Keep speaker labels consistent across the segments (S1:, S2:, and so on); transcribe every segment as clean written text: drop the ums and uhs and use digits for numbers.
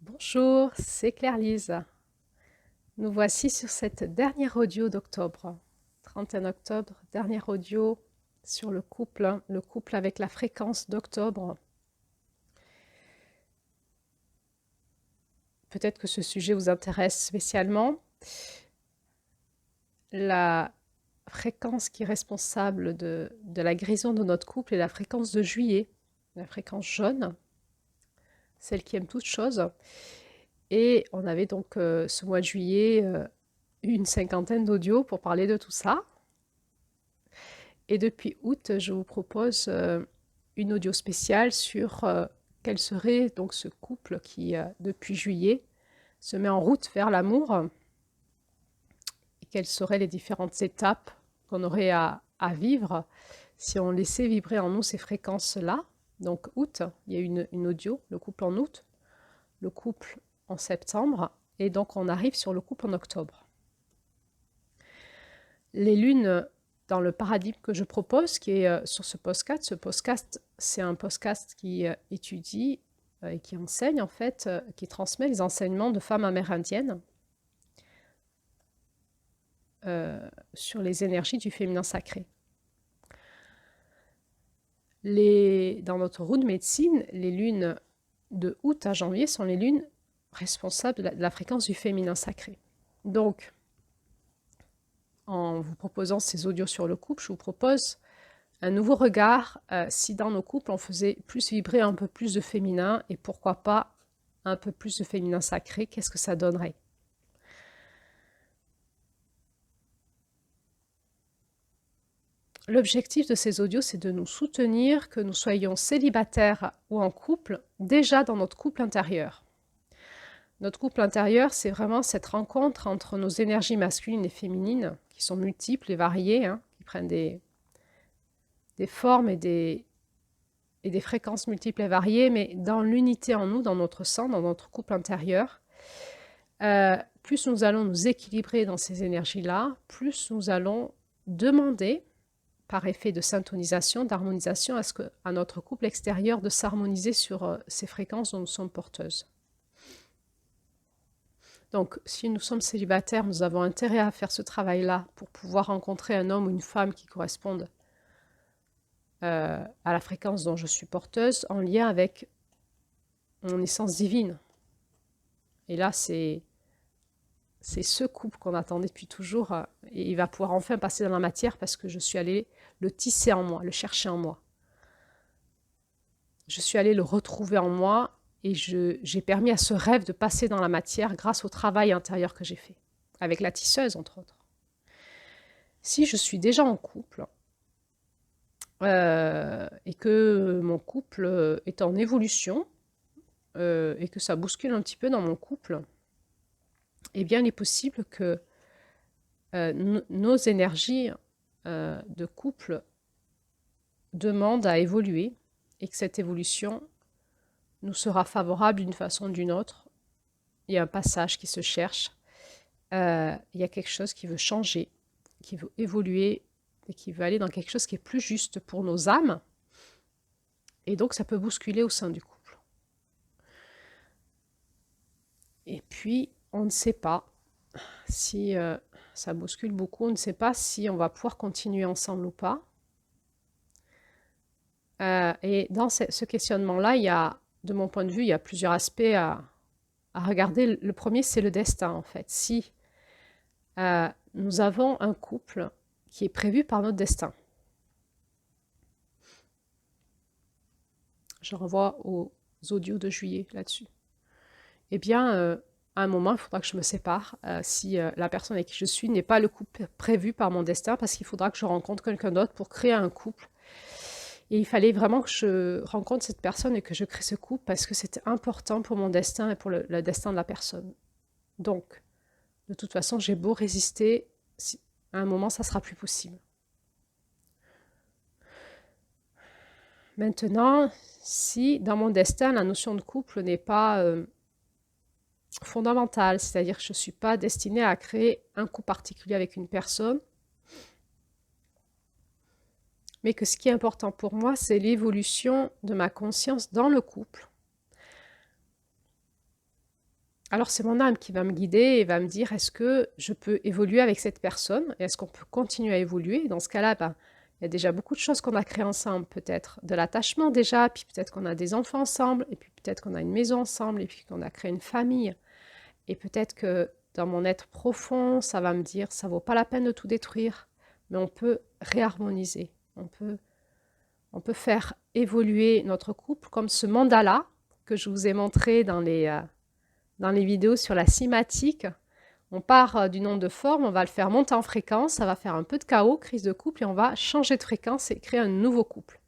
S1: Bonjour, c'est Claire-Lise. Nous voici sur cette dernière audio d'octobre, 31 octobre, dernière audio sur le couple avec la fréquence d'octobre. Peut-être que ce sujet vous intéresse spécialement. La fréquence qui est responsable de la guérison de notre couple est la fréquence de juillet, la fréquence jaune, celle qui aime toutes choses. Et on avait donc ce mois de juillet une cinquantaine d'audios pour parler de tout ça. Et depuis août, je vous propose une audio spéciale sur quel serait donc ce couple qui, depuis juillet, se met en route vers l'amour et quelles seraient les différentes étapes qu'on aurait à vivre si on laissait vibrer en nous ces fréquences-là. Donc août, il y a une audio, le couple en août, le couple en septembre, et donc on arrive sur le couple en octobre. Les lunes dans le paradigme que je propose, qui est sur ce podcast. Ce podcast, c'est un podcast qui étudie et qui enseigne, en fait, qui transmet les enseignements de femmes amérindiennes sur les énergies du féminin sacré. Dans notre roue de médecine, les lunes de août à janvier sont les lunes responsables de la fréquence du féminin sacré. Donc, en vous proposant ces audios sur le couple, je vous propose un nouveau regard si dans nos couples on faisait plus vibrer un peu plus de féminin et pourquoi pas un peu plus de féminin sacré, qu'est-ce que ça donnerait? L'objectif de ces audios, c'est de nous soutenir, que nous soyons célibataires ou en couple, déjà dans notre couple intérieur. Notre couple intérieur, c'est vraiment cette rencontre entre nos énergies masculines et féminines, qui sont multiples et variées, qui prennent des formes et des fréquences multiples et variées, mais dans l'unité en nous, dans notre sang, dans notre couple intérieur. Plus nous allons nous équilibrer dans ces énergies-là, plus nous allons demander, par effet de syntonisation, d'harmonisation, à notre couple extérieur de s'harmoniser sur ces fréquences dont nous sommes porteuses. Donc, si nous sommes célibataires, nous avons intérêt à faire ce travail-là pour pouvoir rencontrer un homme ou une femme qui correspondent à la fréquence dont je suis porteuse, en lien avec mon essence divine. Et là, c'est ce couple qu'on attendait depuis toujours, et il va pouvoir enfin passer dans la matière parce que je suis allée le tisser en moi, le chercher en moi. Je suis allée le retrouver en moi et j'ai permis à ce rêve de passer dans la matière grâce au travail intérieur que j'ai fait, avec la tisseuse entre autres. Si je suis déjà en couple et que mon couple est en évolution et que ça bouscule un petit peu dans mon couple, eh bien il est possible que nos énergies de couple demandent à évoluer et que cette évolution nous sera favorable d'une façon ou d'une autre. Il y a un passage qui se cherche, il y a quelque chose qui veut changer, qui veut évoluer et qui veut aller dans quelque chose qui est plus juste pour nos âmes. Et donc ça peut bousculer au sein du couple. Et puis on ne sait pas si ça bouscule beaucoup, on ne sait pas si on va pouvoir continuer ensemble ou pas. Et dans ce questionnement-là, de mon point de vue, il y a plusieurs aspects à regarder. Le premier, c'est le destin, en fait. Si nous avons un couple qui est prévu par notre destin, je renvoie aux audios de juillet là-dessus, eh bien, à un moment, il faudra que je me sépare si la personne avec qui je suis n'est pas le couple prévu par mon destin, parce qu'il faudra que je rencontre quelqu'un d'autre pour créer un couple. Et il fallait vraiment que je rencontre cette personne et que je crée ce couple parce que c'était important pour mon destin et pour le destin de la personne. Donc, de toute façon, j'ai beau résister, à un moment, ça sera plus possible. Maintenant, si dans mon destin, la notion de couple n'est pas fondamentale, c'est-à-dire que je ne suis pas destinée à créer un couple particulier avec une personne, mais que ce qui est important pour moi, c'est l'évolution de ma conscience dans le couple. Alors c'est mon âme qui va me guider et va me dire est-ce que je peux évoluer avec cette personne? Est-ce qu'on peut continuer à évoluer? Dans ce cas-là, ben, il y a déjà beaucoup de choses qu'on a créées ensemble, peut-être de l'attachement déjà, puis peut-être qu'on a des enfants ensemble, et puis peut-être qu'on a une maison ensemble, et puis qu'on a créé une famille. Et peut-être que dans mon être profond, ça va me dire ça vaut pas la peine de tout détruire, mais on peut réharmoniser, on peut faire évoluer notre couple comme ce mandala que je vous ai montré dans les vidéos sur la cinématique. On part d'une onde de forme, on va le faire monter en fréquence, ça va faire un peu de chaos, crise de couple, et on va changer de fréquence et créer un nouveau couple.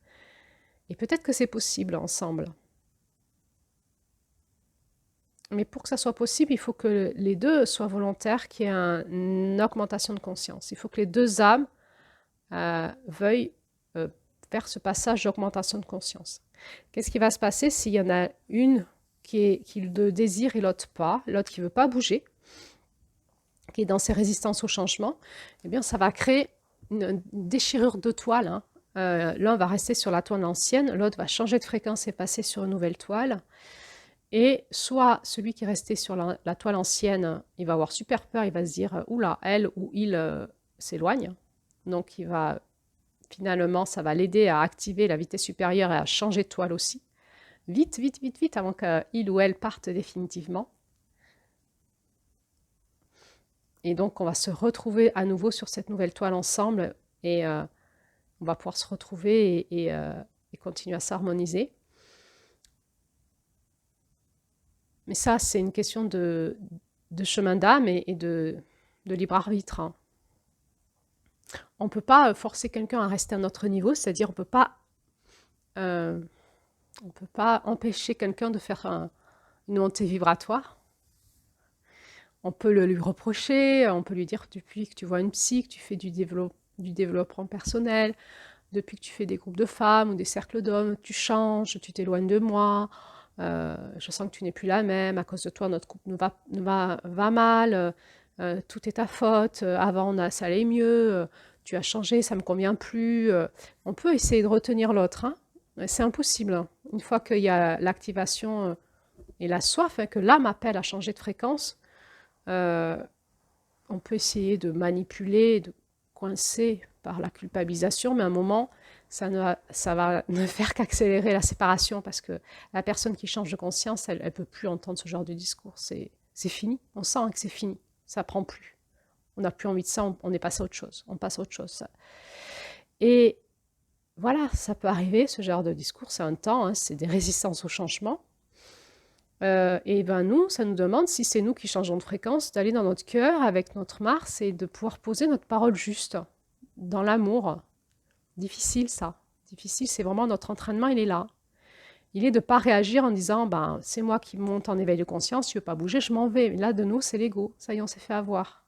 S1: Et peut-être que c'est possible ensemble. Mais pour que ça soit possible, il faut que les deux soient volontaires, qu'il y ait une augmentation de conscience. Il faut que les deux âmes veuillent faire ce passage d'augmentation de conscience. Qu'est-ce qui va se passer s'il y en a une qui le désire et l'autre pas, l'autre qui ne veut pas bouger, qui est dans ses résistances au changement? Eh bien, ça va créer une déchirure de toile. Hein. L'un va rester sur la toile ancienne, l'autre va changer de fréquence et passer sur une nouvelle toile. Et soit celui qui est resté sur la toile ancienne, il va avoir super peur, il va se dire oula, elle ou il s'éloigne. Donc finalement, ça va l'aider à activer la vitesse supérieure et à changer de toile aussi. Vite, vite, vite, vite, avant qu'il ou elle parte définitivement. Et donc, on va se retrouver à nouveau sur cette nouvelle toile ensemble et on va pouvoir se retrouver et continuer à s'harmoniser. Mais ça, c'est une question de chemin d'âme et de libre arbitre. Hein. On ne peut pas forcer quelqu'un à rester à notre niveau, c'est-à-dire on ne peut pas empêcher quelqu'un de faire une montée vibratoire. On peut le lui reprocher, on peut lui dire depuis que tu vois une psy, que tu fais du développement personnel, depuis que tu fais des groupes de femmes ou des cercles d'hommes, tu changes, tu t'éloignes de moi, je sens que tu n'es plus la même, à cause de toi notre couple va mal, tout est ta faute, avant ça allait mieux, tu as changé, ça ne me convient plus. On peut essayer de retenir l'autre, hein, mais c'est impossible. Hein. Une fois qu'il y a l'activation et la soif, hein, que l'âme appelle à changer de fréquence, euh, on peut essayer de manipuler, de coincer par la culpabilisation, mais à un moment, ça va ne faire qu'accélérer la séparation parce que la personne qui change de conscience, elle ne peut plus entendre ce genre de discours. C'est fini. On sent que c'est fini. Ça ne prend plus. On n'a plus envie de ça. On est passé à autre chose. On passe à autre chose. Et voilà, ça peut arriver, ce genre de discours. C'est un temps. Hein, c'est des résistances au changement. Et ben nous, ça nous demande, si c'est nous qui changeons de fréquence, d'aller dans notre cœur avec notre Mars et de pouvoir poser notre parole juste dans l'amour. Difficile ça. Difficile, c'est vraiment notre entraînement, il est là. Il est de ne pas réagir en disant ben, c'est moi qui monte en éveil de conscience, tu ne veux pas bouger, je m'en vais. Mais là, de nous, c'est l'ego. Ça y est, on s'est fait avoir.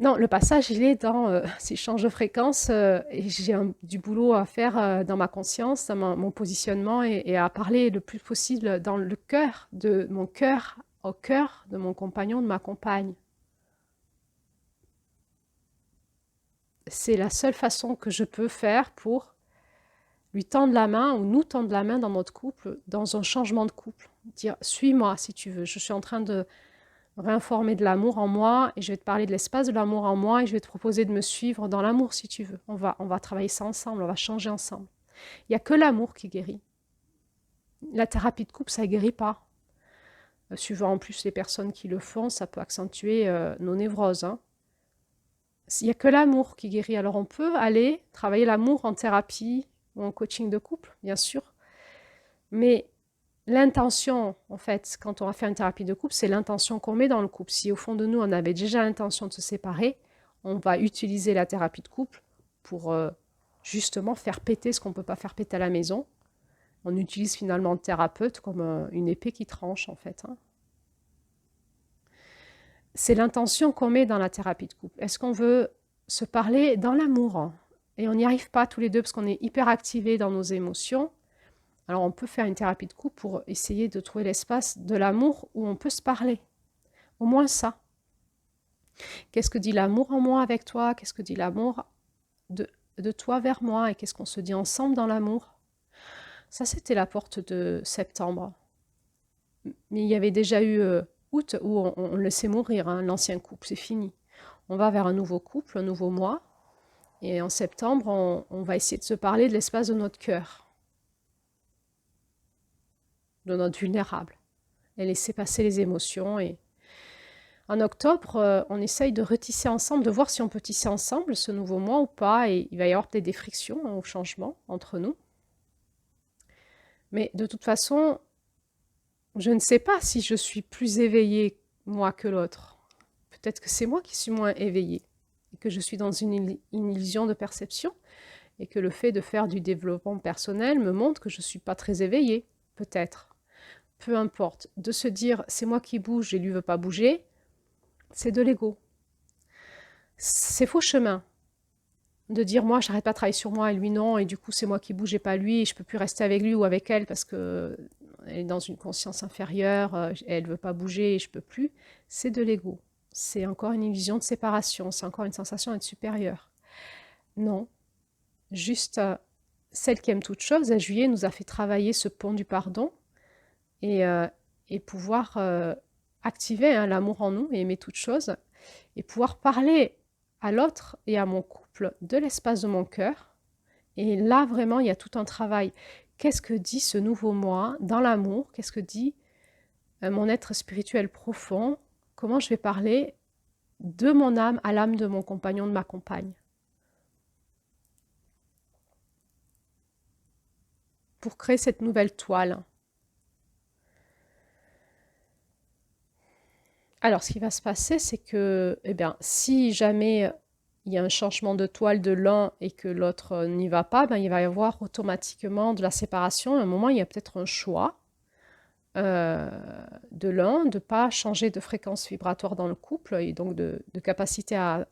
S1: Non, le passage, il est dans si je change de fréquence et j'ai du boulot à faire dans ma conscience, dans mon positionnement et à parler le plus possible dans le cœur de mon cœur, au cœur de mon compagnon, de ma compagne. C'est la seule façon que je peux faire pour lui tendre la main ou nous tendre la main dans notre couple, dans un changement de couple. Dire suis-moi si tu veux, je suis en train de réinformer de l'amour en moi et je vais te parler de l'espace de l'amour en moi et je vais te proposer de me suivre dans l'amour si tu veux. On va travailler ça ensemble, on va changer ensemble. Il n'y a que l'amour qui guérit. La thérapie de couple, ça ne guérit pas. Suivant en plus les personnes qui le font, ça peut accentuer nos névroses. Hein. Il n'y a que l'amour qui guérit. Alors on peut aller travailler l'amour en thérapie ou en coaching de couple, bien sûr. Mais l'intention, en fait, quand on va faire une thérapie de couple, c'est l'intention qu'on met dans le couple. Si au fond de nous, on avait déjà l'intention de se séparer, on va utiliser la thérapie de couple pour justement faire péter ce qu'on ne peut pas faire péter à la maison. On utilise finalement le thérapeute comme une épée qui tranche, en fait. Hein. C'est l'intention qu'on met dans la thérapie de couple. Est-ce qu'on veut se parler dans l'amour? Et on n'y arrive pas tous les deux parce qu'on est hyper activés dans nos émotions. Alors on peut faire une thérapie de couple pour essayer de trouver l'espace de l'amour où on peut se parler. Au moins ça. Qu'est-ce que dit l'amour en moi avec toi? Qu'est-ce que dit l'amour de toi vers moi? Et qu'est-ce qu'on se dit ensemble dans l'amour? Ça, c'était la porte de septembre. Mais il y avait déjà eu août où on laissait mourir, hein, l'ancien couple, c'est fini. On va vers un nouveau couple, un nouveau mois. Et en septembre, on va essayer de se parler de l'espace de notre cœur, de notre vulnérable, et laisser passer les émotions. Et en octobre, on essaye de retisser ensemble, de voir si on peut tisser ensemble ce nouveau mois ou pas. Et il va y avoir peut-être des frictions, hein, au changement entre nous. Mais de toute façon, je ne sais pas si je suis plus éveillée, moi, que l'autre. Peut-être que c'est moi qui suis moins éveillée et que je suis dans une illusion de perception et que le fait de faire du développement personnel me montre que je ne suis pas très éveillée, peut-être. Peu importe. De se dire c'est moi qui bouge et lui veut pas bouger, c'est de l'ego. C'est faux chemin. De dire moi j'arrête pas de travailler sur moi et lui non, et du coup c'est moi qui bouge et pas lui, et je peux plus rester avec lui ou avec elle parce que elle est dans une conscience inférieure, elle veut pas bouger et je peux plus, c'est de l'ego. C'est encore une illusion de séparation, c'est encore une sensation d'être supérieure. Non, juste celle qui aime toute chose, à Juillet nous a fait travailler ce pont du pardon et pouvoir activer, hein, l'amour en nous et aimer toute chose et pouvoir parler à l'autre et à mon couple de l'espace de mon cœur. Et là, vraiment, il y a tout un travail. Qu'est-ce que dit ce nouveau moi dans l'amour? Qu'est-ce que dit mon être spirituel profond? Comment je vais parler de mon âme à l'âme de mon compagnon, de ma compagne? Pour créer cette nouvelle toile. Alors, ce qui va se passer, c'est que, eh bien, si jamais il y a un changement de toile de l'un et que l'autre n'y va pas, ben, il va y avoir automatiquement de la séparation. À un moment, il y a peut-être un choix euh, de l'un de ne pas changer de fréquence vibratoire dans le couple et donc de capacité à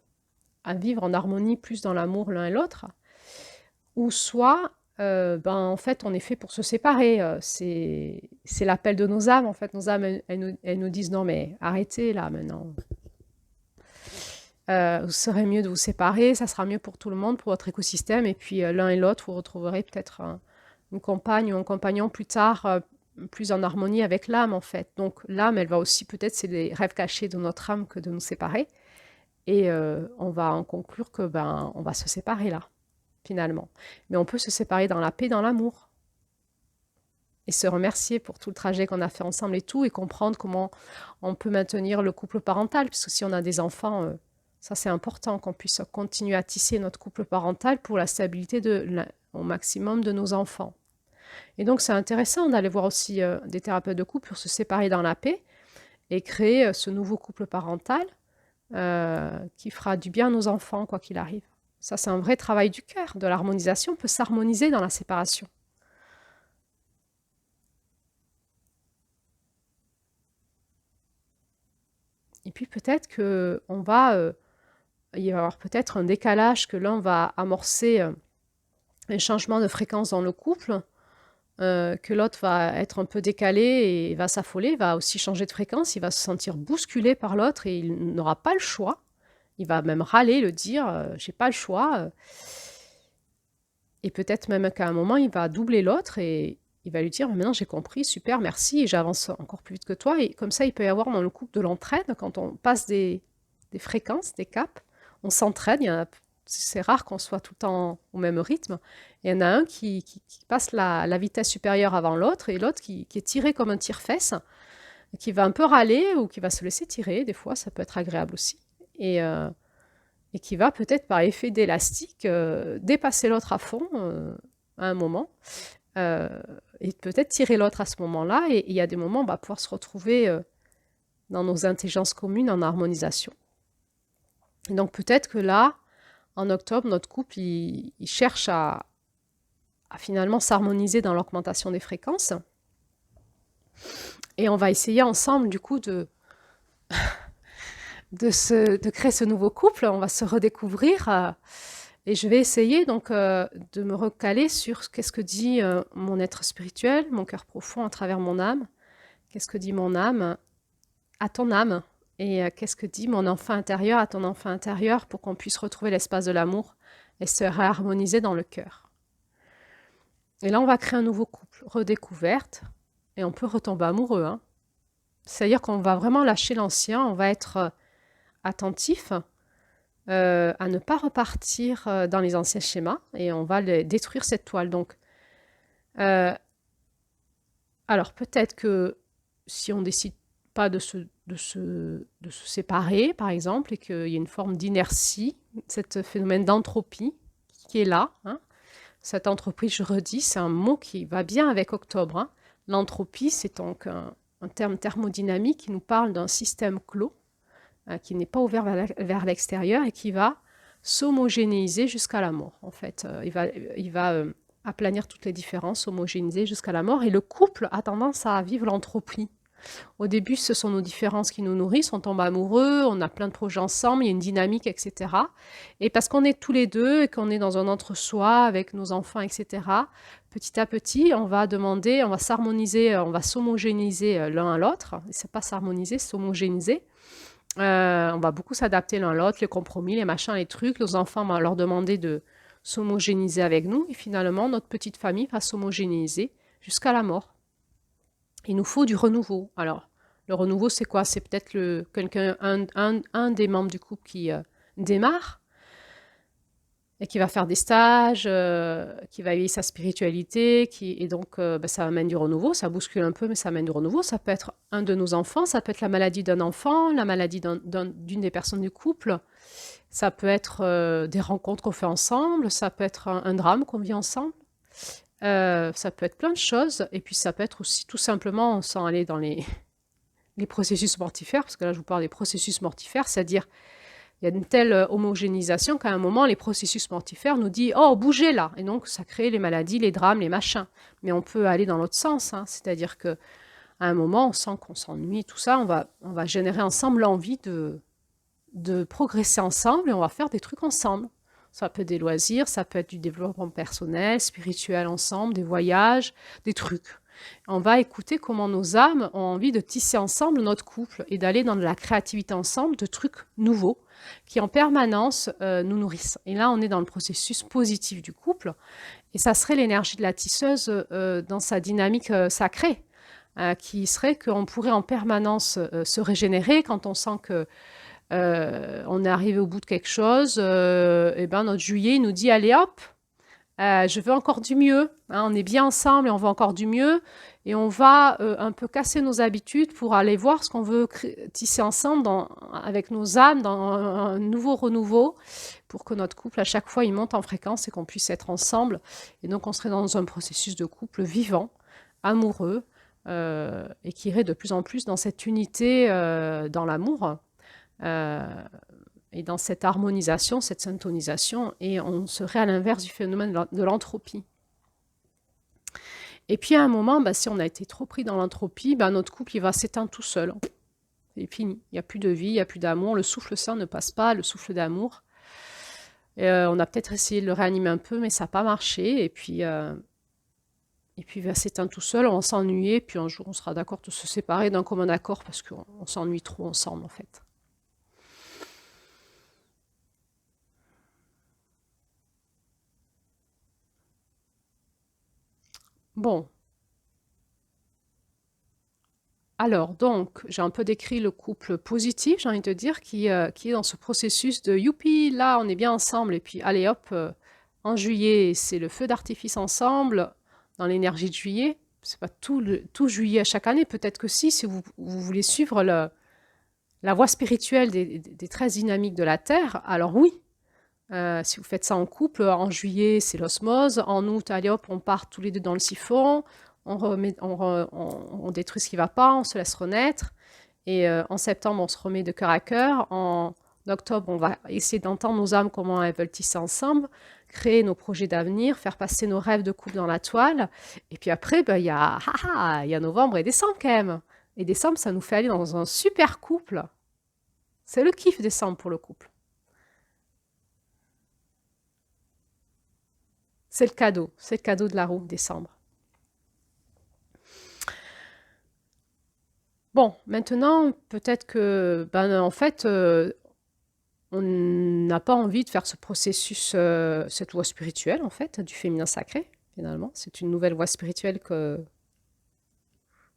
S1: vivre en harmonie plus dans l'amour l'un et l'autre. Ou soit, ben, en fait, on est fait pour se séparer. C'est l'appel de nos âmes. En fait, nos âmes, elles nous disent non, mais arrêtez là maintenant. Vous serez mieux de vous séparer, ça sera mieux pour tout le monde, pour votre écosystème. Et puis l'un et l'autre, vous retrouverez peut-être une compagne ou un compagnon plus tard, plus en harmonie avec l'âme en fait. Donc l'âme, elle va aussi peut-être, c'est les rêves cachés de notre âme que de nous séparer. Et on va en conclure que ben on va se séparer là, finalement. Mais on peut se séparer dans la paix, dans l'amour. Et se remercier pour tout le trajet qu'on a fait ensemble et tout, et comprendre comment on peut maintenir le couple parental, puisque si on a des enfants, ça c'est important qu'on puisse continuer à tisser notre couple parental pour la stabilité au maximum de nos enfants. Et donc c'est intéressant d'aller voir aussi des thérapeutes de couple pour se séparer dans la paix et créer ce nouveau couple parental qui fera du bien à nos enfants, quoi qu'il arrive. Ça c'est un vrai travail du cœur, de l'harmonisation, on peut s'harmoniser dans la séparation. Et puis peut-être qu'on va, il va y avoir peut-être un décalage, que l'un va amorcer un changement de fréquence dans le couple, que l'autre va être un peu décalé et va s'affoler, va aussi changer de fréquence, il va se sentir bousculé par l'autre et il n'aura pas le choix. Il va même râler, le dire, j'ai pas le choix. Et peut-être même qu'à un moment, il va doubler l'autre et il va lui dire, maintenant j'ai compris, super, merci, et j'avance encore plus vite que toi. Et comme ça, il peut y avoir dans le couple de l'entraide, quand on passe des fréquences, des caps, on s'entraide, c'est rare qu'on soit tout le temps au même rythme. Et il y en a un qui passe la vitesse supérieure avant l'autre et l'autre qui est tiré comme un tire-fesse, qui va un peu râler ou qui va se laisser tirer. Des fois, ça peut être agréable aussi. Et qui va peut-être par effet d'élastique dépasser l'autre à fond à un moment euh, et peut-être tirer l'autre à ce moment-là. Et il y a des moments où on va pouvoir se retrouver dans nos intelligences communes en harmonisation. Et donc peut-être que là, en octobre, notre couple, il cherche à finalement s'harmoniser dans l'augmentation des fréquences. Et on va essayer ensemble, du coup, de créer ce nouveau couple. On va se redécouvrir. Et je vais essayer donc de me recaler sur qu'est-ce que dit mon être spirituel, mon cœur profond à travers mon âme. Qu'est-ce que dit mon âme à ton âme? Et qu'est-ce que dit mon enfant intérieur à ton enfant intérieur pour qu'on puisse retrouver l'espace de l'amour et se réharmoniser dans le cœur. Et là, on va créer un nouveau couple, redécouverte, et on peut retomber amoureux, hein. C'est-à-dire qu'on va vraiment lâcher l'ancien, on va être attentif à ne pas repartir dans les anciens schémas et on va détruire cette toile. Donc, euh, alors peut-être que si on décide pas de se séparer, par exemple, et qu'il y a une forme d'inertie, ce phénomène d'entropie qui est là, hein. Cette entropie, je redis, c'est un mot qui va bien avec octobre, hein. L'entropie, c'est donc un terme thermodynamique qui nous parle d'un système clos, qui n'est pas ouvert vers l'extérieur et qui va s'homogénéiser jusqu'à la mort. En fait, il va aplanir toutes les différences, homogénéiser jusqu'à la mort. Et le couple a tendance à vivre l'entropie. Au début, ce sont nos différences qui nous nourrissent, on tombe amoureux, on a plein de projets ensemble, il y a une dynamique, etc. Et parce qu'on est tous les deux et qu'on est dans un entre-soi avec nos enfants, etc., petit à petit, on va demander, on va s'harmoniser, on va s'homogénéiser l'un à l'autre. C'est pas s'harmoniser, s'homogénéiser. On va beaucoup s'adapter l'un à l'autre, les compromis, les machins, les trucs. Nos enfants, on va leur demander de s'homogénéiser avec nous. Et finalement, notre petite famille va s'homogénéiser jusqu'à la mort. Il nous faut du renouveau. Alors, le renouveau, c'est quoi? C'est peut-être un des membres du couple qui démarre et qui va faire des stages, qui va éveiller sa spiritualité, et donc ça amène du renouveau, ça bouscule un peu, mais ça amène du renouveau. Ça peut être un de nos enfants, ça peut être la maladie d'un enfant, la maladie d'une des personnes du couple, ça peut être des rencontres qu'on fait ensemble, ça peut être un drame qu'on vit ensemble. Ça peut être plein de choses, et puis ça peut être aussi tout simplement, sans aller dans les processus mortifères, parce que là je vous parle des processus mortifères, c'est-à-dire il y a une telle homogénéisation qu'à un moment les processus mortifères nous disent oh bougez là, et donc ça crée les maladies, les drames, les machins. Mais on peut aller dans l'autre sens, hein. C'est-à-dire que à un moment on sent qu'on s'ennuie, tout ça, on va générer ensemble l'envie de progresser ensemble et on va faire des trucs ensemble. Ça peut être des loisirs, ça peut être du développement personnel, spirituel ensemble, des voyages, des trucs. On va écouter comment nos âmes ont envie de tisser ensemble notre couple et d'aller dans de la créativité ensemble, de trucs nouveaux qui en permanence nous nourrissent. Et là, on est dans le processus positif du couple et ça serait l'énergie de la tisseuse dans sa dynamique sacrée, qui serait qu'on pourrait en permanence se régénérer quand on sent que on est arrivé au bout de quelque chose, et ben notre juillet il nous dit allez hop, je veux encore du mieux, hein, on est bien ensemble et on veut encore du mieux et on va un peu casser nos habitudes pour aller voir ce qu'on veut tisser ensemble avec nos âmes dans un nouveau renouveau pour que notre couple à chaque fois il monte en fréquence et qu'on puisse être ensemble et donc on serait dans un processus de couple vivant, amoureux et qui irait de plus en plus dans cette unité dans l'amour et dans cette harmonisation, cette syntonisation, et on serait à l'inverse du phénomène de l'entropie. Et puis à un moment, si on a été trop pris dans l'entropie, notre couple il va s'éteindre tout seul. C'est fini, il n'y a plus de vie, il n'y a plus d'amour, le souffle sain ne passe pas, le souffle d'amour. On a peut-être essayé de le réanimer un peu, mais ça n'a pas marché, et puis il va s'éteindre tout seul, on va s'ennuyer, puis un jour on sera d'accord de se séparer d'un commun accord, parce qu'on s'ennuie trop ensemble en fait. Bon, alors donc, j'ai un peu décrit le couple positif, j'ai envie de dire, qui est dans ce processus de youpi, là on est bien ensemble, et puis allez hop, en juillet, c'est le feu d'artifice ensemble, dans l'énergie de juillet. C'est pas tout juillet à chaque année, peut-être que si vous voulez suivre la voie spirituelle des 13 dynamiques de la Terre, alors oui. Si vous faites ça en couple, en juillet, c'est l'osmose. En août, allez hop, on part tous les deux dans le siphon. On détruit ce qui ne va pas, on se laisse renaître. Et en septembre, on se remet de cœur à cœur. En octobre, on va essayer d'entendre nos âmes, comment elles veulent tisser ensemble, créer nos projets d'avenir, faire passer nos rêves de couple dans la toile. Et puis après, il y a novembre et décembre quand même. Et décembre, ça nous fait aller dans un super couple. C'est le kiff décembre pour le couple. C'est le cadeau de la roue, décembre. Bon, maintenant, peut-être que, en fait, on n'a pas envie de faire ce processus, cette voie spirituelle, en fait, du féminin sacré, finalement. C'est une nouvelle voie spirituelle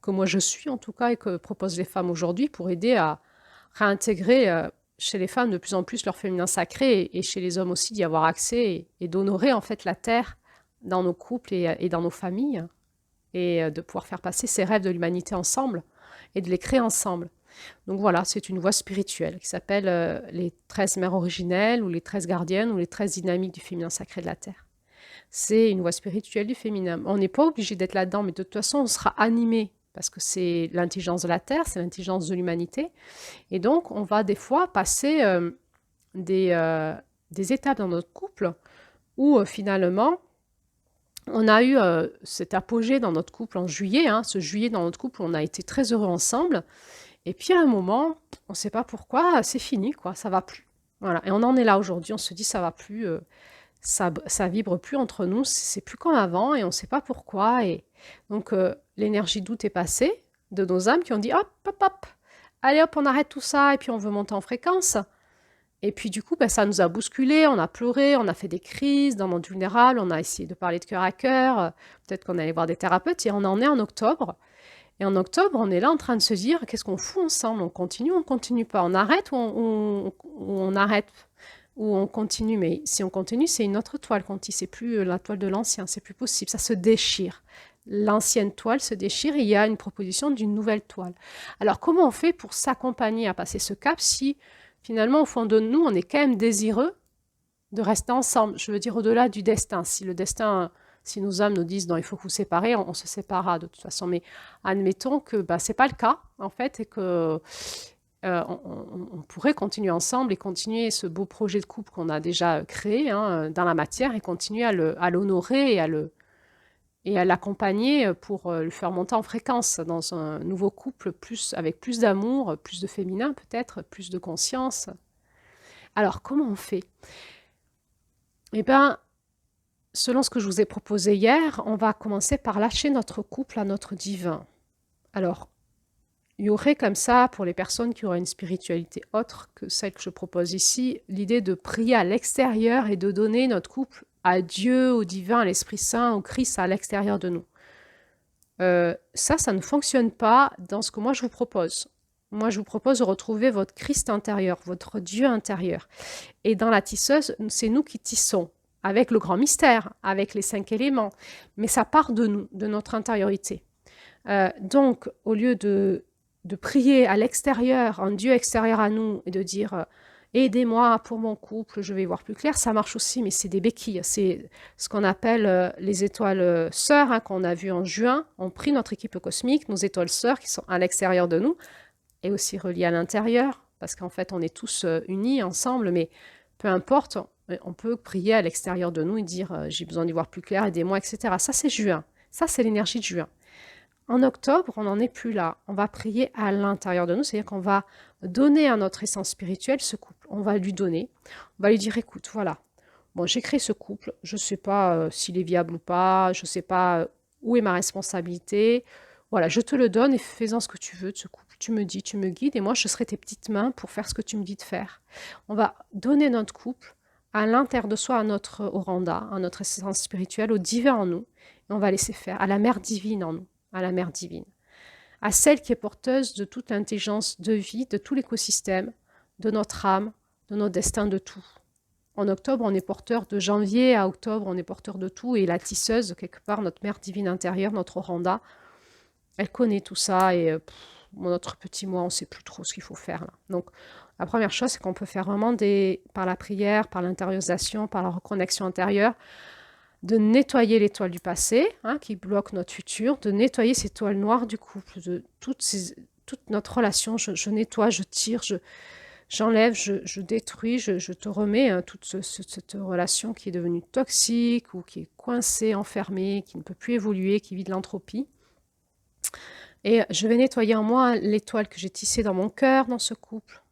S1: que moi je suis en tout cas et que proposent les femmes aujourd'hui pour aider à réintégrer chez les femmes de plus en plus leur féminin sacré et chez les hommes aussi d'y avoir accès et d'honorer en fait la terre dans nos couples et dans nos familles et de pouvoir faire passer ces rêves de l'humanité ensemble et de les créer ensemble. Donc voilà, c'est une voie spirituelle qui s'appelle les 13 mères originelles ou les 13 gardiennes ou les 13 dynamiques du féminin sacré de la terre. C'est une voie spirituelle du féminin. On n'est pas obligé d'être là-dedans, mais de toute façon, on sera animé parce que c'est l'intelligence de la terre, c'est l'intelligence de l'humanité. Et donc, on va des fois passer des étapes dans notre couple où finalement, on a eu cet apogée dans notre couple en juillet. Ce juillet dans notre couple, on a été très heureux ensemble. Et puis à un moment, on ne sait pas pourquoi, c'est fini, quoi, ça va plus. Voilà. Et on en est là aujourd'hui, on se dit ça va plus, ça vibre plus entre nous, c'est plus comme avant et on ne sait pas pourquoi. Et donc l'énergie doute est passée de nos âmes qui ont dit hop, hop, hop, allez hop, on arrête tout ça et puis on veut monter en fréquence. Et puis du coup, ça nous a bousculé, on a pleuré, on a fait des crises dans Monde Vulnérable, on a essayé de parler de cœur à cœur, peut-être qu'on allait voir des thérapeutes et on en est en octobre. Et en octobre, on est là en train de se dire qu'est-ce qu'on fout ensemble? On continue ou on continue pas? On arrête ou on arrête? Ou on continue? Mais si on continue, c'est une autre toile qu'on tisse, c'est plus la toile de l'ancien, c'est plus possible, ça se déchire. L'ancienne toile se déchire et il y a une proposition d'une nouvelle toile. Alors comment on fait pour s'accompagner à passer ce cap si finalement au fond de nous, on est quand même désireux de rester ensemble? Je veux dire au-delà du destin. Si le destin, si nos âmes nous disent non, il faut vous séparer, on se séparera de toute façon. Mais admettons que c'est pas le cas en fait et que on pourrait continuer ensemble et continuer ce beau projet de couple qu'on a déjà créé dans la matière et continuer à l'honorer et à l'accompagner pour le faire monter en fréquence dans un nouveau couple avec plus d'amour, plus de féminin peut-être, plus de conscience. Alors comment on fait? Eh bien, selon ce que je vous ai proposé hier, on va commencer par lâcher notre couple à notre divin. Alors, il y aurait comme ça, pour les personnes qui auraient une spiritualité autre que celle que je propose ici, l'idée de prier à l'extérieur et de donner notre couple à Dieu, au divin, à l'Esprit Saint, au Christ à l'extérieur de nous. Ça ne fonctionne pas dans ce que moi je vous propose. Moi, je vous propose de retrouver votre Christ intérieur, votre Dieu intérieur. Et dans la tisseuse, c'est nous qui tissons, avec le grand mystère, avec les 5 éléments. Mais ça part de nous, de notre intériorité. Donc, au lieu de prier à l'extérieur, un Dieu extérieur à nous, et de dire aidez-moi pour mon couple, je vais y voir plus clair, ça marche aussi, mais c'est des béquilles. C'est ce qu'on appelle les étoiles sœurs qu'on a vues en juin. On prie notre équipe cosmique, nos étoiles sœurs qui sont à l'extérieur de nous, et aussi reliées à l'intérieur, parce qu'en fait, on est tous unis ensemble, mais peu importe, on peut prier à l'extérieur de nous et dire j'ai besoin d'y voir plus clair, aidez-moi, etc. Ça, c'est juin. Ça, c'est l'énergie de juin. En octobre, on n'en est plus là. On va prier à l'intérieur de nous, c'est-à-dire qu'on va donner à notre essence spirituelle ce couple. On va lui donner, on va lui dire, écoute, voilà, bon, j'ai créé ce couple, je ne sais pas s'il est viable ou pas, je ne sais pas où est ma responsabilité. Voilà, je te le donne et fais-en ce que tu veux de ce couple. Tu me dis, tu me guides et moi, je serai tes petites mains pour faire ce que tu me dis de faire. On va donner notre couple à l'intérieur de soi, à notre Oranda, à notre essence spirituelle, au divin en nous, et on va laisser faire, à la mère divine en nous, à la mère divine, à celle qui est porteuse de toute l'intelligence de vie, de tout l'écosystème, de notre âme, de notre destin, de tout. En octobre, on est porteur de janvier à octobre, on est porteur de tout, et la tisseuse, quelque part, notre mère divine intérieure, notre Oranda, elle connaît tout ça, et notre petit moi, on ne sait plus trop ce qu'il faut faire là. Donc, la première chose, c'est qu'on peut faire vraiment par la prière, par l'intériorisation, par la reconnexion intérieure, de nettoyer les toiles du passé, qui bloquent notre futur, de nettoyer ces toiles noires du couple, de toute notre relation. Je nettoie, je tire, j'enlève, je détruis, je te remets toute cette relation qui est devenue toxique ou qui est coincée, enfermée, qui ne peut plus évoluer, qui vit de l'entropie. Et je vais nettoyer en moi les toiles que j'ai tissées dans mon cœur, dans ce couple,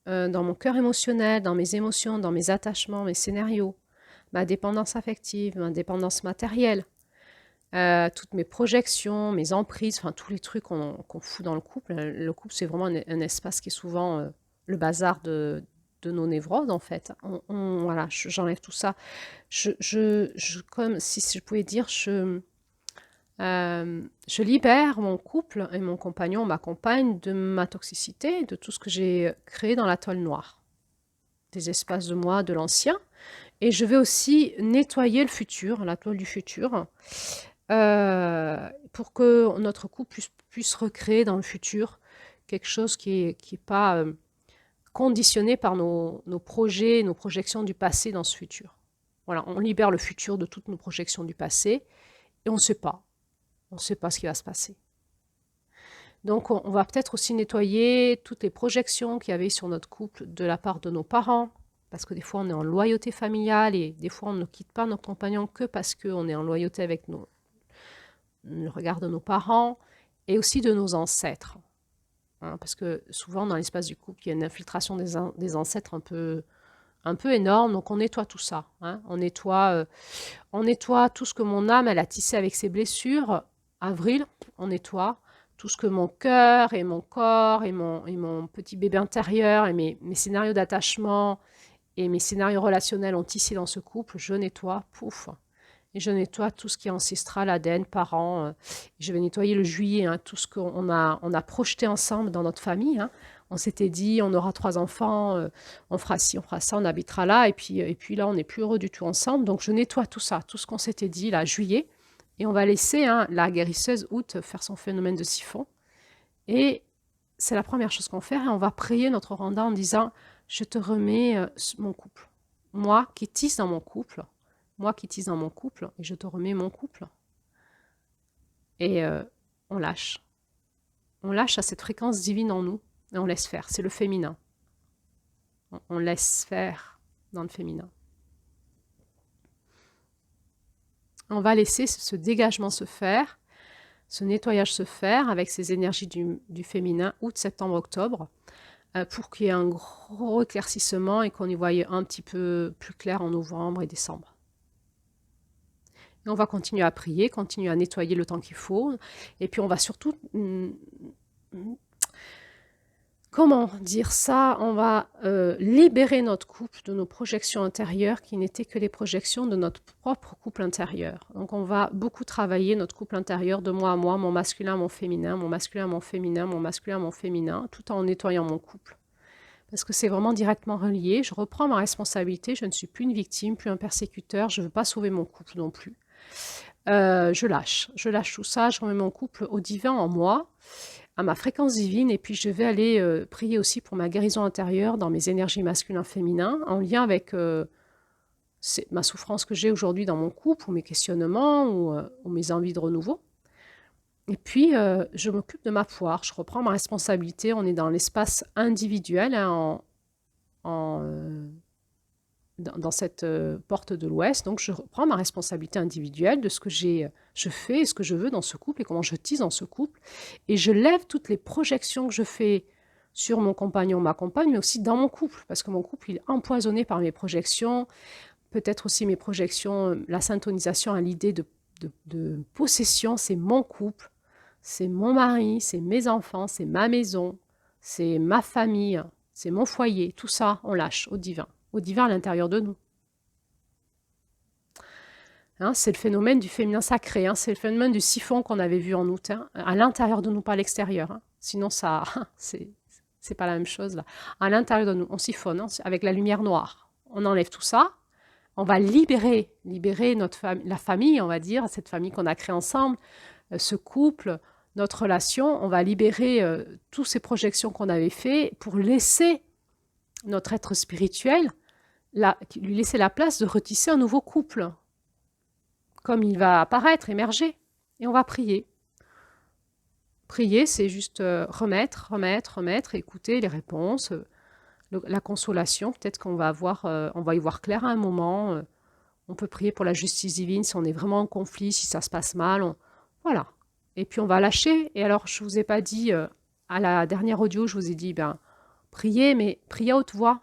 S1: dans mon cœur émotionnel, dans mes émotions, dans mes attachements, mes scénarios, ma dépendance affective, ma dépendance matérielle, toutes mes projections, mes emprises, enfin tous les trucs qu'on fout dans le couple. Le couple, c'est vraiment un espace qui est souvent le bazar de nos névroses, en fait. Voilà, j'enlève tout ça. Comme si je pouvais dire, Je libère mon couple et mon compagnon, ma compagne, de ma toxicité, de tout ce que j'ai créé dans la toile noire, des espaces de moi, de l'ancien. Et je vais aussi nettoyer le futur, la toile du futur, pour que notre couple puisse recréer dans le futur quelque chose qui est pas conditionné par nos projets, nos projections du passé dans ce futur. Voilà, on libère le futur de toutes nos projections du passé et on ne sait pas. On ne sait pas ce qui va se passer. Donc, on va peut-être aussi nettoyer toutes les projections qu'il y avait sur notre couple de la part de nos parents, parce que des fois, on est en loyauté familiale et des fois, on ne quitte pas notre compagnon que parce qu'on est en loyauté avec le regard de nos parents et aussi de nos ancêtres. Hein, parce que souvent, dans l'espace du couple, il y a une infiltration des ancêtres un peu énorme, donc on nettoie tout ça. Hein. On nettoie tout ce que mon âme, elle a tissé avec ses blessures. Avril, on nettoie tout ce que mon cœur et mon corps et mon petit bébé intérieur et mes scénarios d'attachement et mes scénarios relationnels ont tissé dans ce couple, je nettoie, pouf. Et je nettoie tout ce qui est ancestral, ADN, parents. Je vais nettoyer le juillet, hein, tout ce qu'on a projeté ensemble dans notre famille. Hein. On s'était dit, on aura 3 enfants, on fera ci, on fera ça, on habitera là. Et puis là, on n'est plus heureux du tout ensemble. Donc, je nettoie tout ça, tout ce qu'on s'était dit, là, juillet. Et on va laisser la guérisseuse août faire son phénomène de siphon. Et c'est la première chose qu'on fait. Et on va prier notre Randa en disant, je te remets mon couple. Moi qui tisse dans mon couple. Moi qui tisse dans mon couple, et je te remets mon couple. Et on lâche. On lâche à cette fréquence divine en nous, et on laisse faire. C'est le féminin. On laisse faire dans le féminin. On va laisser ce dégagement se faire, ce nettoyage se faire avec ces énergies du féminin, août, septembre, octobre, pour qu'il y ait un gros éclaircissement et qu'on y voie un petit peu plus clair en novembre et décembre. Et on va continuer à prier, continuer à nettoyer le temps qu'il faut. Et puis on va surtout... Comment dire ça? On va libérer notre couple de nos projections intérieures qui n'étaient que les projections de notre propre couple intérieur. Donc on va beaucoup travailler notre couple intérieur de moi à moi, mon masculin, mon féminin, mon masculin, mon féminin, mon masculin, mon féminin, tout en nettoyant mon couple. Parce que c'est vraiment directement relié. Je reprends ma responsabilité, je ne suis plus une victime, plus un persécuteur, je ne veux pas sauver mon couple non plus. Je lâche tout ça, je remets mon couple au divin en moi, à ma fréquence divine, et puis je vais aller prier aussi pour ma guérison intérieure dans mes énergies masculin-féminin, en lien avec ma souffrance que j'ai aujourd'hui dans mon couple, ou mes questionnements, ou mes envies de renouveau. Et puis, je m'occupe de ma poire, je reprends ma responsabilité, on est dans l'espace individuel, hein, dans cette porte de l'Ouest. Donc, je reprends ma responsabilité individuelle de ce que je fais et ce que je veux dans ce couple et comment je tisse dans ce couple. Et je lève toutes les projections que je fais sur mon compagnon, ma compagne, mais aussi dans mon couple, parce que mon couple, il est empoisonné par mes projections, peut-être aussi mes projections, la syntonisation à l'idée de possession, c'est mon couple, c'est mon mari, c'est mes enfants, c'est ma maison, c'est ma famille, c'est mon foyer, tout ça, on lâche au divin à l'intérieur de nous. Hein, c'est le phénomène du féminin sacré, hein, c'est le phénomène du siphon qu'on avait vu en août, hein, à l'intérieur de nous, pas à l'extérieur. Hein. Sinon, ça, c'est pas la même chose. Là. À l'intérieur de nous, on siphonne hein, avec la lumière noire. On enlève tout ça, on va libérer la famille, on va dire, cette famille qu'on a créée ensemble, ce couple, notre relation, on va libérer toutes ces projections qu'on avait faites pour laisser notre être spirituel lui laisser la place de retisser un nouveau couple, comme il va apparaître, émerger. Et on va prier. Prier, c'est juste remettre, écouter les réponses, la consolation. Peut-être qu'on va on va y voir clair à un moment. On peut prier pour la justice divine si on est vraiment en conflit, si ça se passe mal. Voilà. Et puis on va lâcher. Et alors, je ne vous ai pas dit, à la dernière audio, je vous ai dit, priez, mais priez à haute voix.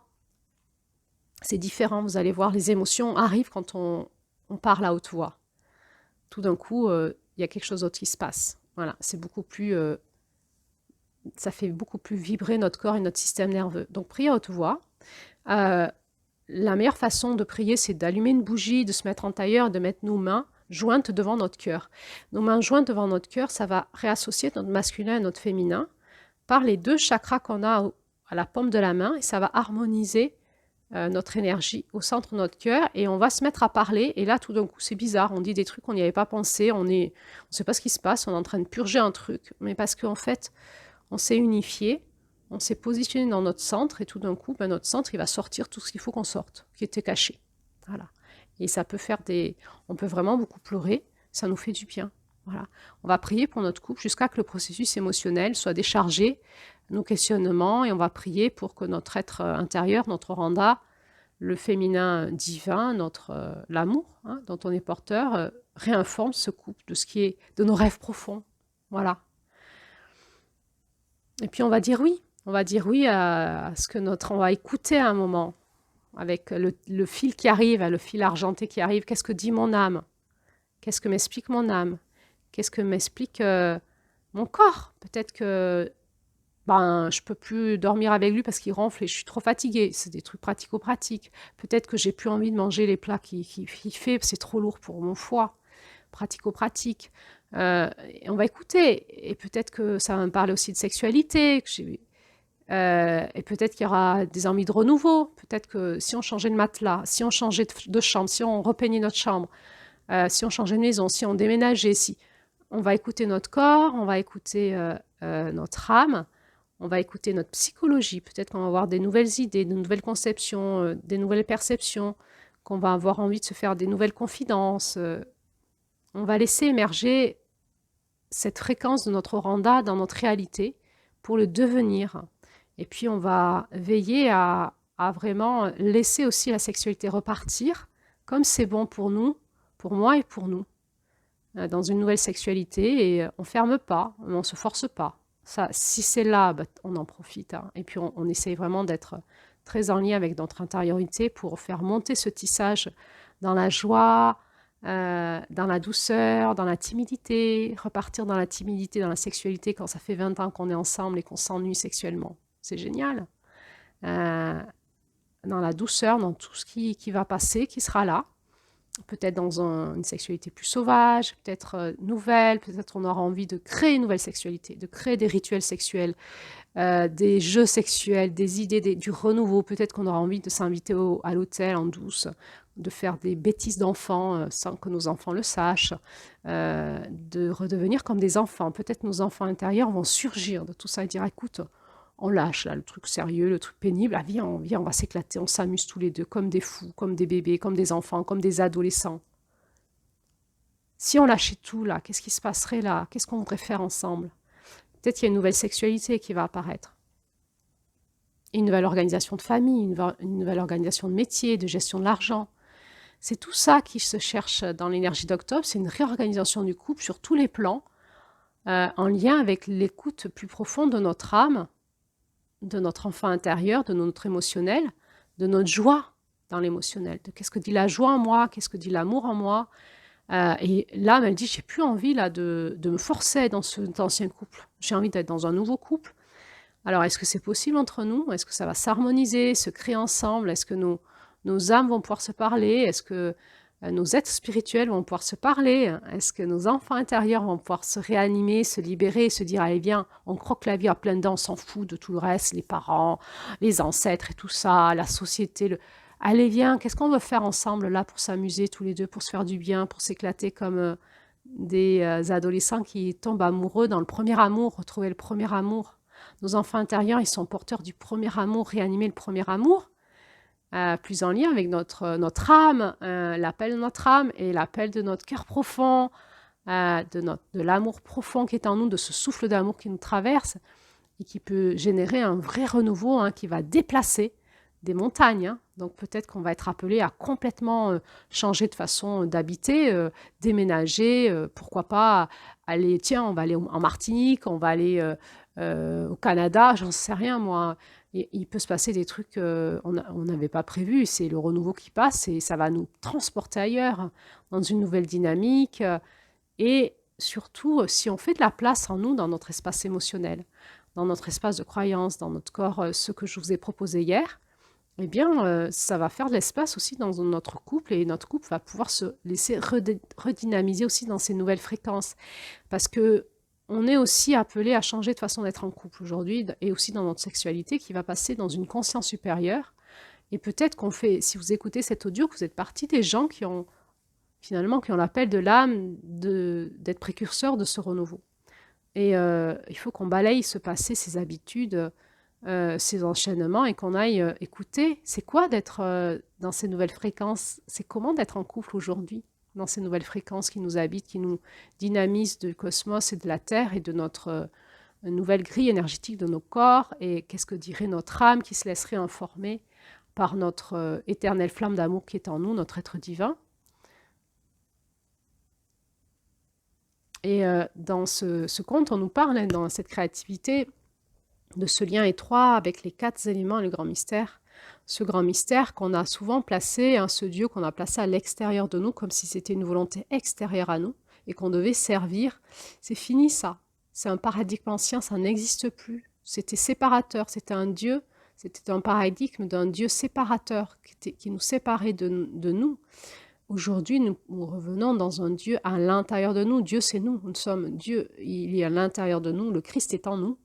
S1: C'est différent, vous allez voir, les émotions arrivent quand on parle à haute voix. Tout d'un coup, il y a quelque chose d'autre qui se passe. Voilà, c'est beaucoup plus... ça fait beaucoup plus vibrer notre corps et notre système nerveux. Donc, priez à haute voix. La meilleure façon de prier, c'est d'allumer une bougie, de se mettre en tailleur, de mettre nos mains jointes devant notre cœur. Nos mains jointes devant notre cœur, ça va réassocier notre masculin et notre féminin par les 2 chakras qu'on a à la paume de la main et ça va harmoniser notre énergie au centre de notre cœur et on va se mettre à parler et là tout d'un coup c'est bizarre, on dit des trucs qu'on n'y avait pas pensé, on sait pas ce qui se passe, on est en train de purger un truc, mais parce qu'en fait on s'est unifié, on s'est positionné dans notre centre et tout d'un coup notre centre il va sortir tout ce qu'il faut qu'on sorte, qui était caché. Voilà. Et ça peut faire on peut vraiment beaucoup pleurer, ça nous fait du bien. Voilà. On va prier pour notre couple jusqu'à que le processus émotionnel soit déchargé, nos questionnements, et on va prier pour que notre être intérieur, notre Randa, le féminin divin, l'amour dont on est porteur, réinforme ce couple de ce qui est de nos rêves profonds. Voilà. Et puis on va dire oui. On va dire oui à ce que on va écouter à un moment avec le fil qui arrive, le fil argenté qui arrive. Qu'est-ce que dit mon âme? Qu'est-ce que m'explique mon âme? Qu'est-ce que m'explique mon corps? Peut-être que je peux plus dormir avec lui parce qu'il ronfle et je suis trop fatiguée. C'est des trucs pratico-pratiques. Peut-être que j'ai plus envie de manger les plats qu'il fait, c'est trop lourd pour mon foie. Pratico-pratique. On va écouter. Et peut-être que ça va me parler aussi de sexualité. Et peut-être qu'il y aura des envies de renouveau. Peut-être que si on changeait de matelas, si on changeait de chambre, si on repeignait notre chambre, si on changeait de maison, si on déménageait, on va écouter notre corps, on va écouter notre âme, on va écouter notre psychologie. Peut-être qu'on va avoir des nouvelles idées, de nouvelles conceptions, des nouvelles perceptions, qu'on va avoir envie de se faire des nouvelles confidences. On va laisser émerger cette fréquence de notre Randa dans notre réalité pour le devenir. Et puis on va veiller à vraiment laisser aussi la sexualité repartir, comme c'est bon pour nous, pour moi et pour nous, dans une nouvelle sexualité. Et on ne ferme pas, on ne se force pas. Ça, si c'est là, on en profite. Et puis on essaye vraiment d'être très en lien avec notre intériorité pour faire monter ce tissage dans la joie, dans la douceur, dans la timidité, repartir dans la timidité, dans la sexualité quand ça fait 20 ans qu'on est ensemble et qu'on s'ennuie sexuellement. C'est génial. Dans la douceur, dans tout ce qui va passer, qui sera là. Peut-être dans une sexualité plus sauvage, peut-être nouvelle, peut-être on aura envie de créer une nouvelle sexualité, de créer des rituels sexuels, des jeux sexuels, des idées, du renouveau. Peut-être qu'on aura envie de s'inviter à l'hôtel en douce, de faire des bêtises d'enfants sans que nos enfants le sachent, de redevenir comme des enfants. Peut-être nos enfants intérieurs vont surgir de tout ça et dire écoute, on lâche là, le truc sérieux, le truc pénible, ah, viens, on va s'éclater, on s'amuse tous les deux comme des fous, comme des bébés, comme des enfants, comme des adolescents. Si on lâchait tout là, qu'est-ce qui se passerait là? Qu'est-ce qu'on voudrait faire ensemble? Peut-être qu'il y a une nouvelle sexualité qui va apparaître. Une nouvelle organisation de famille, une nouvelle organisation de métier, de gestion de l'argent. C'est tout ça qui se cherche dans l'énergie d'octobre, c'est une réorganisation du couple sur tous les plans, en lien avec l'écoute plus profonde de notre âme, de notre enfant intérieur, de notre émotionnel, de notre joie dans l'émotionnel. De qu'est-ce que dit la joie en moi, qu'est-ce que dit l'amour en moi. Et l'âme, elle dit, j'ai plus envie là de me forcer dans cet ancien couple. J'ai envie d'être dans un nouveau couple. Alors, est-ce que c'est possible entre nous? Est-ce que ça va s'harmoniser, se créer ensemble? Est-ce que nos âmes vont pouvoir se parler? Est-ce que nos êtres spirituels vont pouvoir se parler? Est-ce que nos enfants intérieurs vont pouvoir se réanimer, se libérer et se dire, allez viens, on croque la vie à pleines dents, on s'en fout de tout le reste, les parents, les ancêtres et tout ça, la société. Allez viens, qu'est-ce qu'on veut faire ensemble là pour s'amuser tous les deux, pour se faire du bien, pour s'éclater comme des adolescents qui tombent amoureux dans le premier amour, retrouver le premier amour. Nos enfants intérieurs, ils sont porteurs du premier amour, réanimer le premier amour, plus en lien avec notre âme, l'appel de notre âme et l'appel de notre cœur profond, de l'amour profond qui est en nous, de ce souffle d'amour qui nous traverse et qui peut générer un vrai renouveau qui va déplacer des montagnes. Donc peut-être qu'on va être appelé à complètement changer de façon d'habiter, déménager, pourquoi pas aller, tiens, on va aller en Martinique, on va aller au Canada, j'en sais rien moi. Il peut se passer des trucs qu'on n'avait pas prévus, c'est le renouveau qui passe et ça va nous transporter ailleurs, dans une nouvelle dynamique. Et surtout, si on fait de la place en nous, dans notre espace émotionnel, dans notre espace de croyance, dans notre corps, ce que je vous ai proposé hier, eh bien, ça va faire de l'espace aussi dans notre couple et notre couple va pouvoir se laisser redynamiser aussi dans ces nouvelles fréquences. Parce que on est aussi appelé à changer de façon d'être en couple aujourd'hui et aussi dans notre sexualité qui va passer dans une conscience supérieure. Et peut-être qu'on fait, si vous écoutez cet audio, que vous êtes partie des gens qui ont finalement qui ont l'appel de l'âme d'être précurseurs de ce renouveau. Et il faut qu'on balaye ce passé, ces habitudes, ces enchaînements et qu'on aille écouter, c'est quoi d'être dans ces nouvelles fréquences, c'est comment d'être en couple aujourd'hui, dans ces nouvelles fréquences qui nous habitent, qui nous dynamisent du cosmos et de la Terre et de notre nouvelle grille énergétique de nos corps, et qu'est-ce que dirait notre âme qui se laisserait informer par notre éternelle flamme d'amour qui est en nous, notre être divin. Et dans ce conte, on nous parle, hein, dans cette créativité, de ce lien étroit avec les 4 éléments et le grand mystère. Ce grand mystère qu'on a souvent placé, hein, ce Dieu qu'on a placé à l'extérieur de nous, comme si c'était une volonté extérieure à nous, et qu'on devait servir. C'est fini ça. C'est un paradigme ancien, ça n'existe plus. C'était séparateur, c'était un Dieu, c'était un paradigme d'un Dieu séparateur, qui nous séparait de nous. Aujourd'hui, nous revenons dans un Dieu à l'intérieur de nous. Dieu, c'est nous. Nous sommes Dieu. Il est à l'intérieur de nous. Le Christ est en nous.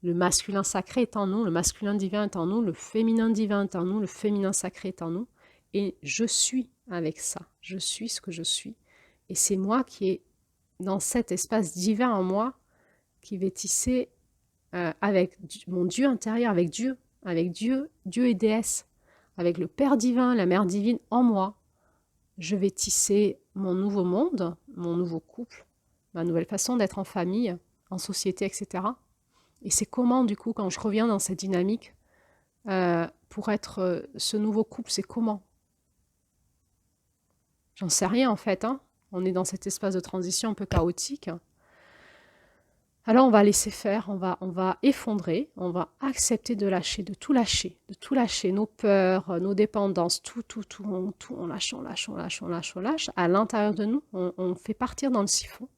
S1: Le masculin sacré est en nous. Le masculin divin est en nous. Le féminin divin est en nous. Le féminin sacré est en nous. Et je suis avec ça. Je suis ce que je suis. Et c'est moi qui est dans cet espace divin en moi qui vais tisser avec mon Dieu intérieur, avec Dieu, Dieu et déesse, avec le Père divin, la Mère divine en moi. Je vais tisser mon nouveau monde, mon nouveau couple, ma nouvelle façon d'être en famille, en société, etc. Et c'est comment, du coup, quand je reviens dans cette dynamique, pour être ce nouveau couple, c'est comment? J'en sais rien, en fait, hein. On est dans cet espace de transition un peu chaotique. Alors, on va laisser faire, on va effondrer, on va accepter de lâcher, de tout lâcher, nos peurs, nos dépendances, tout, on lâche, on lâche, on lâche, on lâche, on lâche. À l'intérieur de nous, on fait partir dans le siphon.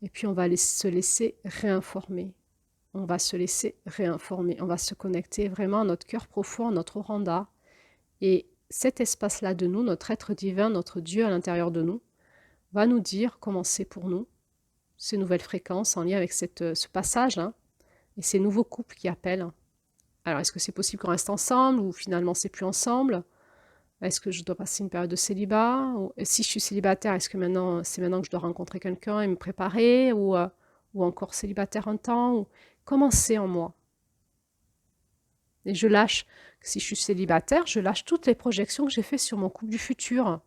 S1: Et puis, on va se laisser réinformer. On va se laisser réinformer. On va se connecter vraiment à notre cœur profond, à notre oranda. Et cet espace-là de nous, notre être divin, notre Dieu à l'intérieur de nous, va nous dire comment c'est pour nous, ces nouvelles fréquences en lien avec ce passage-là, et ces nouveaux couples qui appellent. Alors, est-ce que c'est possible qu'on reste ensemble ou finalement c'est plus ensemble? Est-ce que je dois passer une période de célibat? Ou si je suis célibataire, est-ce que c'est maintenant que je dois rencontrer quelqu'un et me préparer? Ou encore célibataire un temps? Ou comment c'est en moi? Et je lâche, si je suis célibataire, je lâche toutes les projections que j'ai faites sur mon couple du futur.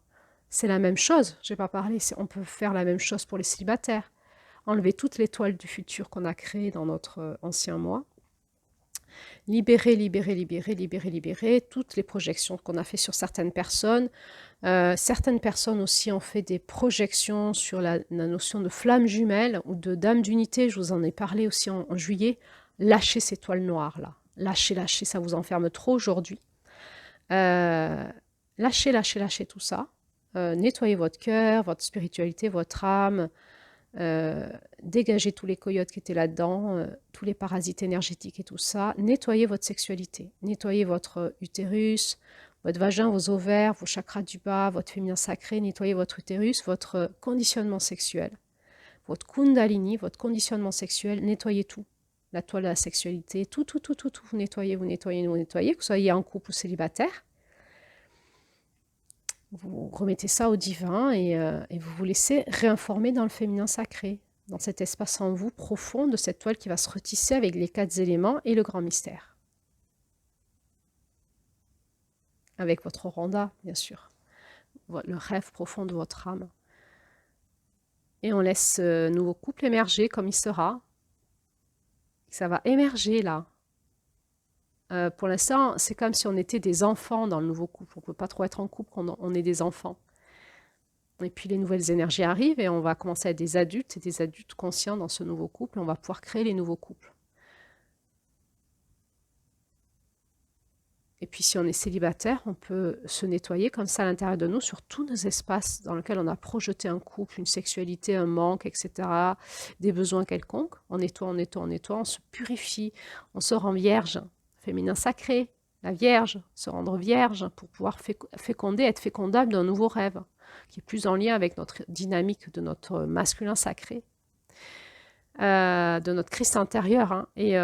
S1: C'est la même chose, je n'ai pas parlé, on peut faire la même chose pour les célibataires. Enlever toutes les toiles du futur qu'on a créées dans notre ancien moi. Libérer toutes les projections qu'on a fait sur certaines personnes. Certaines personnes aussi ont fait des projections sur la notion de flamme jumelle ou de dame d'unité. Je vous en ai parlé aussi en juillet. Lâchez ces toiles noires là. Lâchez, ça vous enferme trop aujourd'hui. Lâchez tout ça. Nettoyez votre cœur, votre spiritualité, votre âme. Dégagez tous les coyotes qui étaient là-dedans, tous les parasites énergétiques et tout ça. Nettoyez votre sexualité. Nettoyez votre utérus, votre vagin, vos ovaires, vos chakras du bas, votre féminin sacré. Nettoyez votre utérus, votre conditionnement sexuel, votre kundalini, votre conditionnement sexuel. Nettoyez tout. La toile de la sexualité, tout. Vous nettoyez, que vous soyez en couple ou célibataire. Vous remettez ça au divin et vous vous laissez réinformer dans le féminin sacré, dans cet espace en vous profond de cette toile qui va se retisser avec les 4 éléments et le grand mystère. Avec votre oranda, bien sûr, le rêve profond de votre âme. Et on laisse ce nouveau couple émerger comme il sera. Ça va émerger là. Pour l'instant, c'est comme si on était des enfants dans le nouveau couple. On ne peut pas trop être en couple quand on est des enfants. Et puis les nouvelles énergies arrivent et on va commencer à être des adultes et des adultes conscients dans ce nouveau couple. Et on va pouvoir créer les nouveaux couples. Et puis si on est célibataire, on peut se nettoyer comme ça à l'intérieur de nous sur tous nos espaces dans lesquels on a projeté un couple, une sexualité, un manque, etc., des besoins quelconques. On nettoie, on se purifie, on se rend vierge, féminin sacré, la Vierge, se rendre vierge pour pouvoir féconder, être fécondable d'un nouveau rêve, qui est plus en lien avec notre dynamique de notre masculin sacré, de notre Christ intérieur. Hein. Et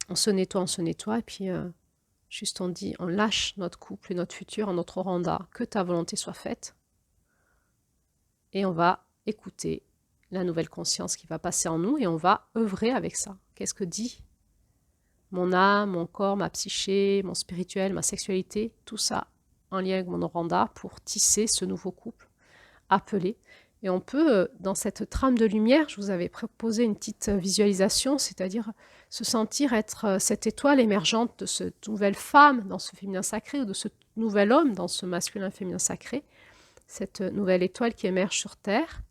S1: on se nettoie, et puis juste on dit, on lâche notre couple et notre futur, notre oranda, que ta volonté soit faite. Et on va écouter la nouvelle conscience qui va passer en nous et on va œuvrer avec ça. Qu'est-ce que dit mon âme, mon corps, ma psyché, mon spirituel, ma sexualité, tout ça en lien avec mon oranda pour tisser ce nouveau couple appelé. Et on peut, dans cette trame de lumière, je vous avais proposé une petite visualisation, c'est-à-dire se sentir être cette étoile émergente de cette nouvelle femme dans ce féminin sacré ou de ce nouvel homme dans ce masculin féminin sacré, cette nouvelle étoile qui émerge sur Terre.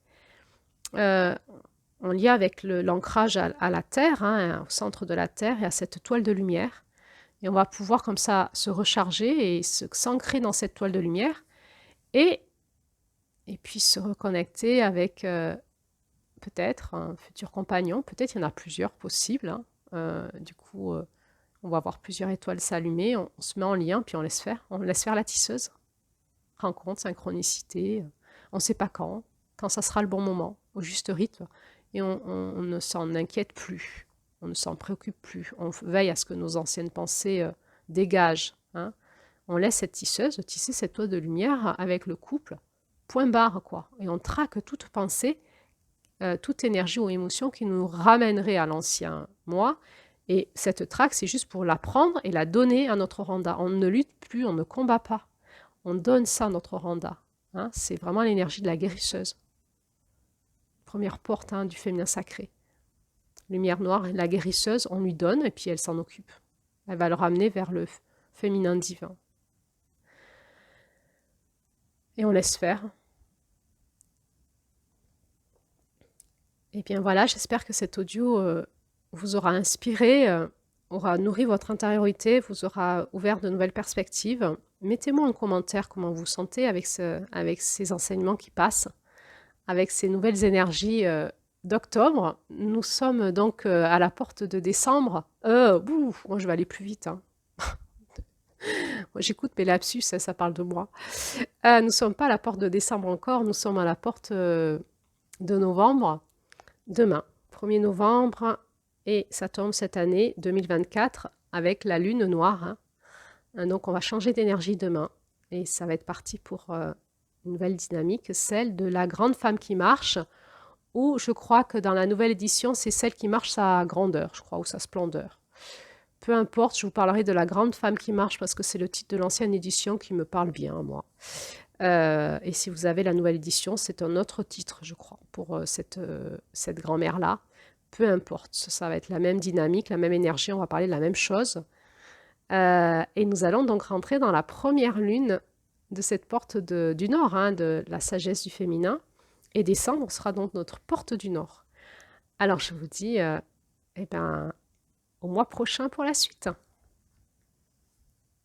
S1: En lien avec l'ancrage à la Terre, hein, au centre de la Terre, et à cette toile de lumière. Et on va pouvoir comme ça se recharger et s'ancrer dans cette toile de lumière et puis se reconnecter avec peut-être un futur compagnon. Peut-être il y en a plusieurs possibles. Hein. Du coup, on va voir plusieurs étoiles s'allumer. On se met en lien, puis on laisse faire la tisseuse. Rencontre, synchronicité. On ne sait pas quand ça sera le bon moment, au juste rythme. Et on ne s'en inquiète plus, on ne s'en préoccupe plus, on veille à ce que nos anciennes pensées dégagent. Hein. On laisse cette tisseuse tisser cette toile de lumière avec le couple, point barre quoi. Et on traque toute pensée, toute énergie ou émotion qui nous ramènerait à l'ancien moi. Et cette traque, c'est juste pour la prendre et la donner à notre oranda. On ne lutte plus, on ne combat pas. On donne ça à notre oranda. Hein. C'est vraiment l'énergie de la guérisseuse. Première porte du féminin sacré. Lumière noire, la guérisseuse, on lui donne et puis elle s'en occupe. Elle va le ramener vers le féminin divin. Et on laisse faire. Et bien voilà, j'espère que cet audio vous aura inspiré, aura nourri votre intériorité, vous aura ouvert de nouvelles perspectives. Mettez-moi en commentaire comment vous sentez avec ces enseignements qui passent, avec ces nouvelles énergies d'octobre. Nous sommes donc à la porte de décembre. Moi je vais aller plus vite. Hein. Moi, j'écoute mes lapsus, ça parle de moi. Nous ne sommes pas à la porte de décembre encore, nous sommes à la porte de novembre, demain, 1er novembre, et ça tombe cette année 2024 avec la lune noire. Hein. Donc on va changer d'énergie demain, et ça va être parti pour une nouvelle dynamique, celle de la grande femme qui marche, ou je crois que dans la nouvelle édition, c'est celle qui marche sa grandeur, je crois, ou sa splendeur. Peu importe, je vous parlerai de la grande femme qui marche parce que c'est le titre de l'ancienne édition qui me parle bien, moi. Et si vous avez la nouvelle édition, c'est un autre titre, je crois, pour cette grand-mère-là. Peu importe, ça va être la même dynamique, la même énergie, on va parler de la même chose. Et nous allons donc rentrer dans la première lune de cette porte du Nord, hein, de la sagesse du féminin. Et décembre sera donc notre porte du Nord. Alors je vous dis, au mois prochain pour la suite.